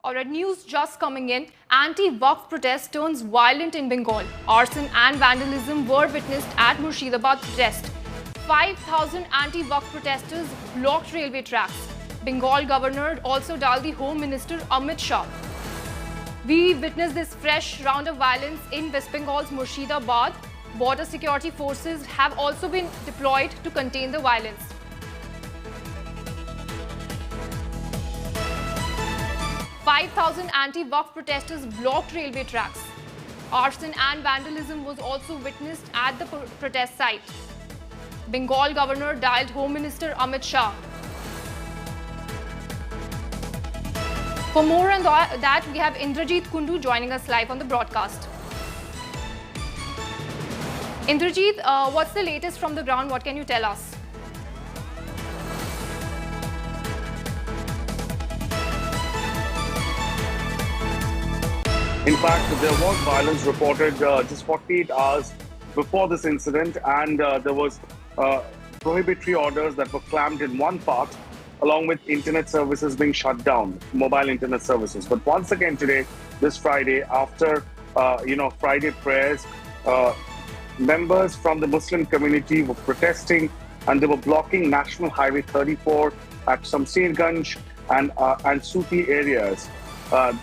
Alright, news just coming in. Anti-Waqf protest turns violent in Bengal. Arson and vandalism were witnessed at Murshidabad protest. 5,000 anti-Waqf protesters blocked railway tracks. Bengal governor also dialed the Home Minister Amit Shah. We witnessed this fresh round of violence in West Bengal's Murshidabad. Border security forces have also been deployed to contain the violence. 5,000 anti-Waqf protesters blocked railway tracks. Arson and vandalism was also witnessed at the protest site. Bengal governor dialed Home Minister Amit Shah. For more on that, we have Indrajit Kundu joining us live on the broadcast. Indrajit, what's the latest from the ground? What can you tell us? In fact, there was violence reported just 48 hours before this incident, and there was prohibitory orders that were clamped in one part, along with internet services being shut down, mobile internet services. But once again today, this Friday, after Friday prayers, members from the Muslim community were protesting, and they were blocking National Highway 34 at Shamsherganj and Suti areas.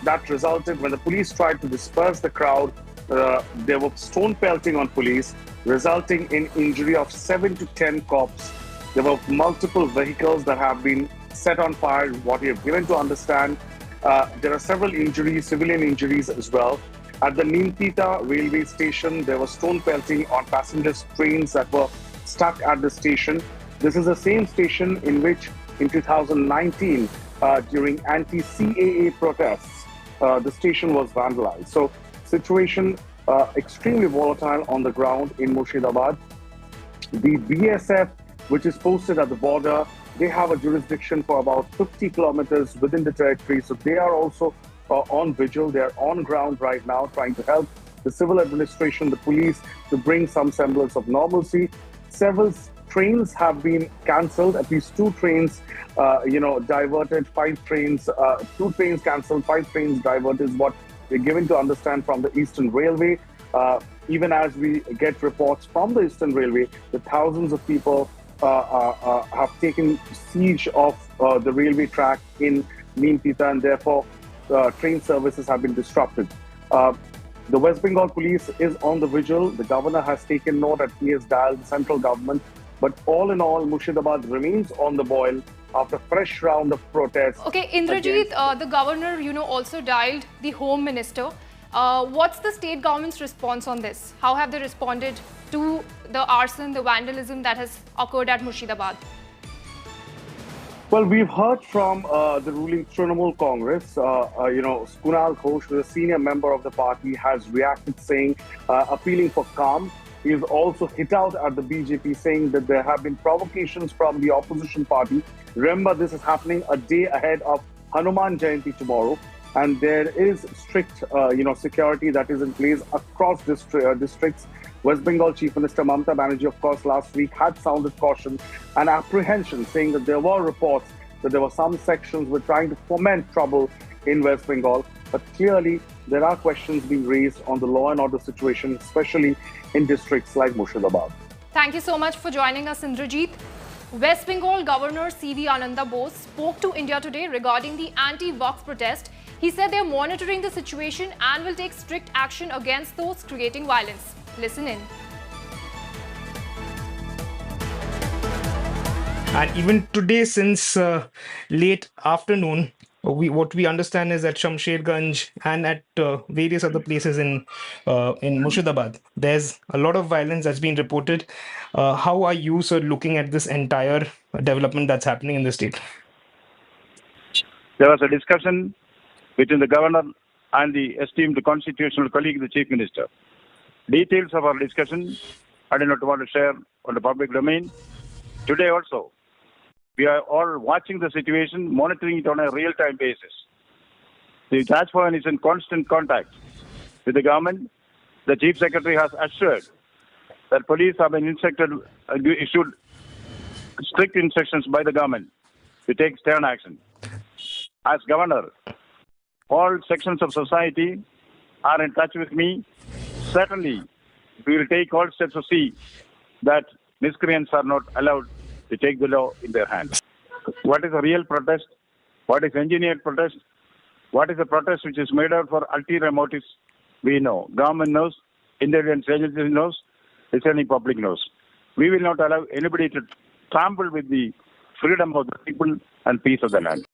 That resulted when the police tried to disperse the crowd. There were stone pelting on police, resulting in injury of 7 to 10 cops. There were multiple vehicles that have been set on fire. What we have given to understand, there are several injuries, civilian injuries as well. At the Neemtita railway station, there was stone pelting on passengers' trains that were stuck at the station. This is the same station in which, in 2019, during anti-CAA protests, the station was vandalized. So, situation extremely volatile on the ground in Murshidabad. The BSF, which is posted at the border, they have a jurisdiction for about 50 kilometers within the territory. So they are also on vigil. They are on ground right now, trying to help the civil administration, the police, to bring some semblance of normalcy. Several trains have been cancelled, at least 2 trains, diverted, 5 trains, 2 trains cancelled, 5 trains diverted is what we're given to understand from the Eastern Railway. Even as we get reports from the Eastern Railway, the thousands of people have taken siege of the railway track in Neemtita, and therefore train services have been disrupted. The West Bengal police is on the vigil. The governor has taken note and he has dialed the central government. But all in all, Murshidabad remains on the boil after a fresh round of protests. Okay, Indrajit, the governor, also dialed the Home Minister. What's the state government's response on this? How have they responded to the arson, the vandalism that has occurred at Murshidabad? Well, we've heard from the ruling Trinamool Congress. Kunal Ghosh, who is a senior member of the party, has reacted saying, appealing for calm. He has also hit out at the BJP, saying that there have been provocations from the opposition party. Remember, this is happening a day ahead of Hanuman Jayanti tomorrow, and there is strict, security that is in place across districts. West Bengal Chief Minister Mamata Banerjee, of course, last week had sounded caution and apprehension, saying that there were reports that there were some sections were trying to foment trouble in West Bengal. But clearly, there are questions being raised on the law and order situation, especially in districts like Murshidabad. Thank you so much for joining us, Indrajit. West Bengal Governor C.V. Ananda Bose spoke to India Today regarding the anti-Waqf protest. He said they are monitoring the situation and will take strict action against those creating violence. Listen in. And even today, since late afternoon, what we understand is at Shamsherganj and at various other places in Murshidabad, there's a lot of violence that's been reported. How are you, sir, looking at this entire development that's happening in the state? There was a discussion between the governor and the esteemed constitutional colleague, the chief minister. Details of our discussion, I do not want to share on the public domain. Today also, we are all watching the situation, monitoring it on a real-time basis. The task force is in constant contact with the government. The chief secretary has assured that police have been issued strict instructions by the government to take stern action. As governor, All sections of society are in touch with me. Certainly, we will take all steps to see that miscreants are not allowed to take the law in their hands. What is a real protest? What is engineered protest? What is a protest which is made out for ulterior motives? We know. Government knows. Intelligence agencies knows. Discerning public knows. We will not allow anybody to trample with the freedom of the people and peace of the land.